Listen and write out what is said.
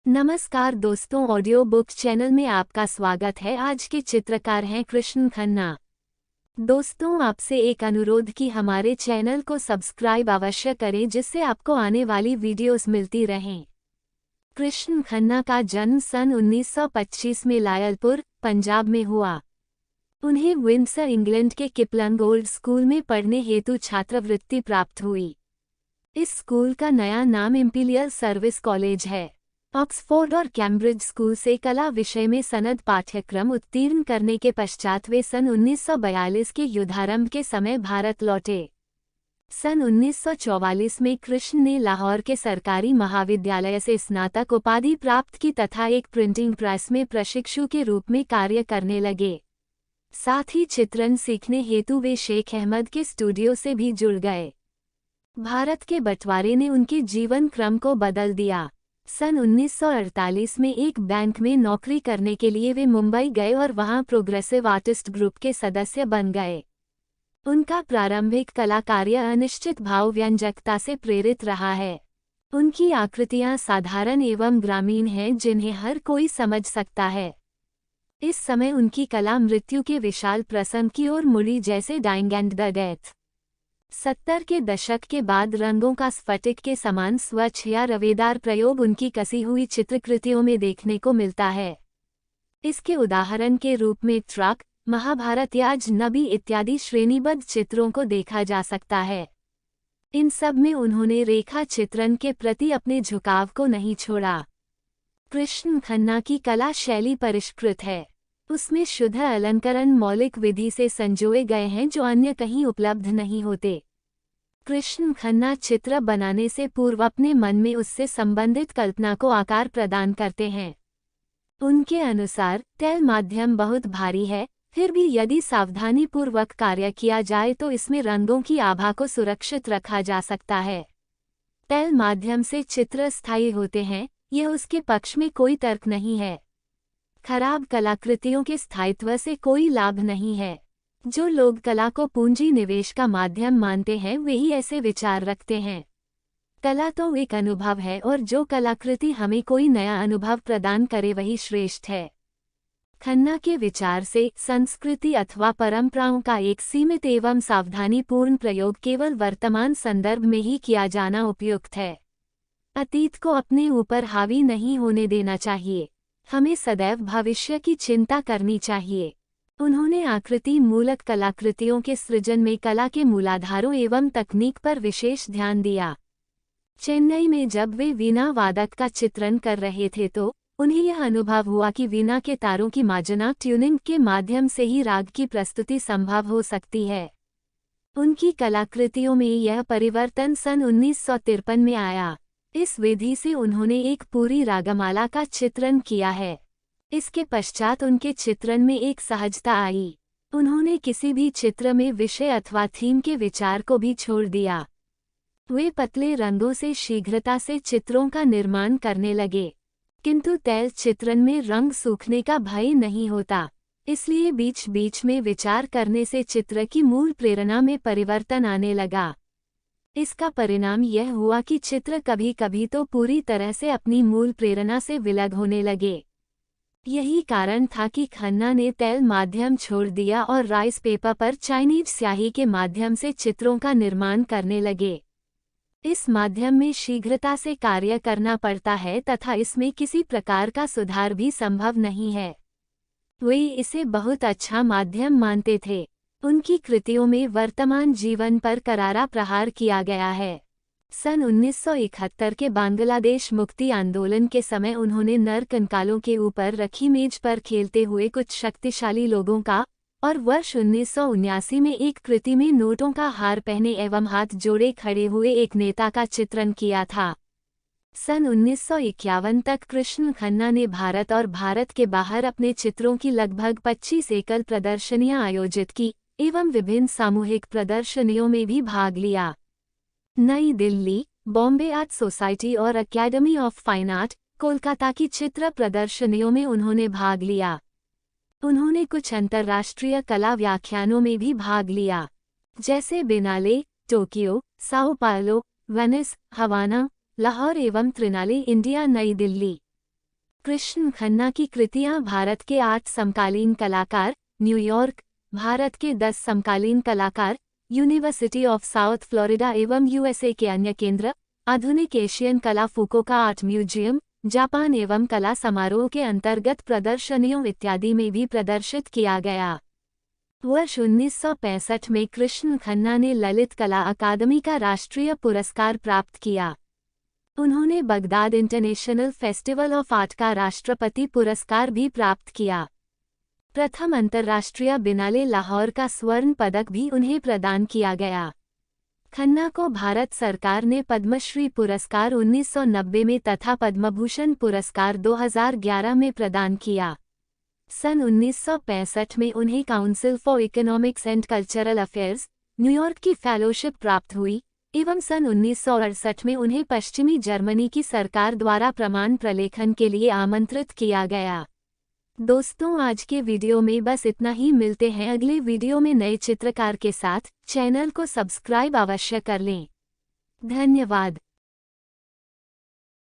नमस्कार दोस्तों, audio book channel में आपका स्वागत है। आज के चित्रकार हैं कृष्ण खन्ना। दोस्तों, आपसे एक अनुरोध कि हमारे चैनल को सब्सक्राइब अवश्य करें, जिससे आपको आने वाली वीडियोस मिलती रहें। कृष्ण खन्ना का जन्म सन 1925 में लायलपुर, पंजाब में हुआ। उन्हें विंडसर, इंग्लैंड के किपलंग ओल्ड स्कूल में पढ़ने हेतु छात्रवृत्ति प्राप्त हुई। इस स्कूल का नया नाम इंपीरियल सर्विस कॉलेज है। ऑक्सफोर्ड और कैम्ब्रिज स्कूल से कला विषय में सनद पाठ्यक्रम उत्तीर्ण करने के पश्चात वे सन 1942 के युद्धारंभ के समय भारत लौटे। सन 1944 में कृष्ण ने लाहौर के सरकारी महाविद्यालय से स्नातक उपाधि प्राप्त की तथा एक प्रिंटिंग प्रेस में प्रशिक्षु के रूप में कार्य करने लगे। साथ ही चित्रण सीखने हेतु वे शेख अहमद के स्टूडियो से भी जुड़ गए। भारत के बंटवारे ने उनके जीवन क्रम को बदल दिया। सन 1948 में एक बैंक में नौकरी करने के लिए वे मुंबई गए और वहां प्रोग्रेसिव आर्टिस्ट ग्रुप के सदस्य बन गए। उनका प्रारंभिक कला कार्य अनिश्चित भाव व्यंजकता से प्रेरित रहा है। उनकी आकृतियां साधारण एवं ग्रामीण हैं, जिन्हें हर कोई समझ सकता है। इस समय उनकी कला मृत्यु के विशाल प्रसंग की ओर मुड़ी, जैसे डाइंग एंड द डेथ। 70 के दशक के बाद रंगों का स्फटिक के समान स्वच्छ या रवेदार प्रयोग उनकी कसी हुई चित्रकृतियों में देखने को मिलता है। इसके उदाहरण के रूप में ट्रक, महाभारत या अजनबी इत्यादि श्रेणीबद्ध चित्रों को देखा जा सकता है। इन सब में उन्होंने रेखा चित्रण के प्रति अपने झुकाव को नहीं छोड़ा। कृष्ण खन्ना की कला शैली परिष्कृत है। उसमें शुद्ध अलंकरण मौलिक विधि से संजोए गए हैं, जो अन्य कहीं उपलब्ध नहीं होते। कृष्ण खन्ना चित्र बनाने से पूर्व अपने मन में उससे संबंधित कल्पना को आकार प्रदान करते हैं। उनके अनुसार तैल माध्यम बहुत भारी है, फिर भी यदि सावधानीपूर्वक कार्य किया जाए तो इसमें रंगों की आभा को सुरक्षित रखा जा सकता है। तैल माध्यम से चित्र स्थायी होते हैं, यह उसके पक्ष में कोई तर्क नहीं है। खराब कलाकृतियों के स्थायित्व से कोई लाभ नहीं है। जो लोग कला को पूंजी निवेश का माध्यम मानते हैं, वे ही ऐसे विचार रखते हैं। कला तो एक अनुभव है, और जो कलाकृति हमें कोई नया अनुभव प्रदान करे वही श्रेष्ठ है। खन्ना के विचार से संस्कृति अथवा परंपराओं का एक सीमित एवं सावधानीपूर्ण प्रयोग केवल वर्तमान संदर्भ में ही किया जाना उपयुक्त है। अतीत को अपने ऊपर हावी नहीं होने देना चाहिए। हमें सदैव भविष्य की चिंता करनी चाहिए। उन्होंने आकृति मूलक कलाकृतियों के सृजन में कला के मूलाधारों एवं तकनीक पर विशेष ध्यान दिया। चेन्नई में जब वे वीणा वादक का चित्रण कर रहे थे तो उन्हें यह अनुभव हुआ कि वीणा के तारों की मार्जना ट्यूनिंग के माध्यम से ही राग की प्रस्तुति संभव हो सकती है। उनकी कलाकृतियों में यह परिवर्तन सन 1953 में आया। इस विधि से उन्होंने एक पूरी रागमाला का चित्रण किया है। इसके पश्चात उनके चित्रण में एक सहजता आई। उन्होंने किसी भी चित्र में विषय अथवा थीम के विचार को भी छोड़ दिया। वे पतले रंगों से शीघ्रता से चित्रों का निर्माण करने लगे, किंतु तैल चित्रण में रंग सूखने का भय नहीं होता, इसलिए बीच बीच में विचार करने से चित्र की मूल प्रेरणा में परिवर्तन आने लगा। इसका परिणाम यह हुआ कि चित्र कभी कभी तो पूरी तरह से अपनी मूल प्रेरणा से विलग होने लगे। यही कारण था कि खन्ना ने तैल माध्यम छोड़ दिया और राइस पेपर पर चाइनीज स्याही के माध्यम से चित्रों का निर्माण करने लगे। इस माध्यम में शीघ्रता से कार्य करना पड़ता है तथा इसमें किसी प्रकार का सुधार भी संभव नहीं है। वे इसे बहुत अच्छा माध्यम मानते थे। उनकी कृतियों में वर्तमान जीवन पर करारा प्रहार किया गया है। सन 1971 के बांग्लादेश मुक्ति आंदोलन के समय उन्होंने नर कंकालों के ऊपर रखी मेज पर खेलते हुए कुछ शक्तिशाली लोगों का, और वर्ष 1979 में एक कृति में नोटों का हार पहने एवं हाथ जोड़े खड़े हुए एक नेता का चित्रण किया था। सन 1951 तक कृष्ण खन्ना ने भारत और भारत के बाहर अपने चित्रों की लगभग 25 एकल प्रदर्शनियां आयोजित की एवं विभिन्न सामूहिक प्रदर्शनियों में भी भाग लिया। नई दिल्ली, बॉम्बे आर्ट सोसाइटी और academy of fine art, Kolkata की चित्र प्रदर्शनियों में उन्होंने भाग लिया। उन्होंने कुछ अंतर्राष्ट्रीय कला व्याख्यानों में भी भाग लिया, जैसे biennale, Tokyo, Sao Paulo, Venice, Havana, Lahore एवं त्रिनाले, इंडिया, नई दिल्ली। कृष्ण खन्ना की कृतियां भारत के 8 समकालीन कलाकार, न्यूयॉर्क, भारत के 10 समकालीन कलाकार, यूनिवर्सिटी ऑफ साउथ फ्लोरिडा एवं यूएसए के अन्य केंद्र, आधुनिक एशियन कला फुकुओका आर्ट म्यूजियम, जापान एवं कला समारोह के अंतर्गत प्रदर्शनियों इत्यादि में भी प्रदर्शित किया गया। वर्ष 1965 में कृष्ण खन्ना ने ललित कला अकादमी का राष्ट्रीय पुरस्कार प्राप्त किया। उन्होंने Baghdad international festival of art का राष्ट्रपति पुरस्कार भी प्राप्त किया। प्रथम अंतर्राष्ट्रीय बिनाले लाहौर का स्वर्ण पदक भी उन्हें प्रदान किया गया। खन्ना को भारत सरकार ने पद्मश्री पुरस्कार 1990 में तथा पद्मभूषण पुरस्कार 2011 में प्रदान किया। सन 1965 में उन्हें council for economics and cultural affairs, New York की फेलोशिप प्राप्त हुई एवं सन 1968 में उन्हें पश्चिमी जर्मनी की सरकार द्वारा प्रमाण प्रलेखन के लिए आमंत्रित किया गया। दोस्तों, आज के वीडियो में बस इतना ही। मिलते हैं अगले वीडियो में नए चित्रकार के साथ। चैनल को सब्सक्राइब अवश्य कर लें। धन्यवाद।